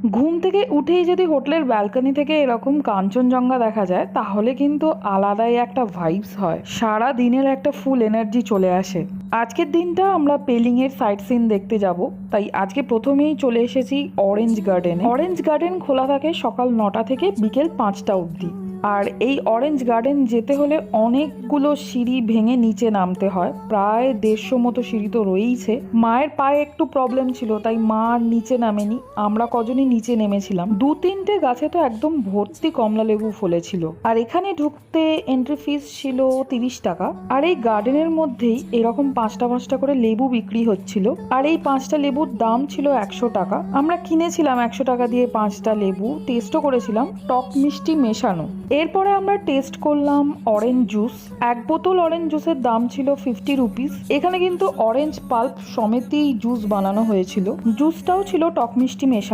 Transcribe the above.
ঘুম থেকে উঠেই যদি হোটেলের ব্যালকনি থেকে এরকম কাঞ্চনজঙ্ঘা দেখা যায় তাহলে কিন্তু আলাদাই একটা ভাইবস হয়, সারা দিনের একটা ফুল এনার্জি চলে আসে। আজকের দিনটা আমরা পেলিংয়ের সাইট সিন দেখতে যাব, তাই আজকে প্রথমেই চলে এসেছি অরেঞ্জ গার্ডেনে। অরেঞ্জ গার্ডেন খোলা থাকে সকাল 9টা থেকে বিকেল 5টা অবধি। আর এই অরেঞ্জ গার্ডেন যেতে হলে অনেকগুলো সিঁড়ি ভেঙে নিচে নামতে হয়, প্রায় 150 মতো সিঁড়ি তো রয়েইছে। মায়ের পায়ে একটু প্রবলেম ছিল তাই মা আর নিচে নামেনি, আমরা কজনই নিচে নেমেছিলাম। 2-3টে গাছে তো একদম ভর্তি কমলা লেবু ফলেছিল। আর এখানে ঢুকতে এন্ট্রি ফিস ছিল 30 টাকা। আর এই গার্ডেনের মধ্যেই এরকম 5টা 5টা করে লেবু বিক্রি হচ্ছিল, আর এই 5টা লেবুর দাম ছিল 100 টাকা। আমরা কিনেছিলাম 100 টাকা দিয়ে 5টা লেবু, টেস্টও করেছিলাম, টক মিষ্টি মেশানো। এরপরে আমরা টেস্ট করলাম অরেঞ্জ জুস। 1 বোতল অরেঞ্জ জুসের দাম ছিল 50 রুপিস। এখানে কিন্তু অরেঞ্জ পাল্প সমেতই জুস বানানো হয়েছিল, জুসটাও ছিল টক মিষ্টি মেশানো।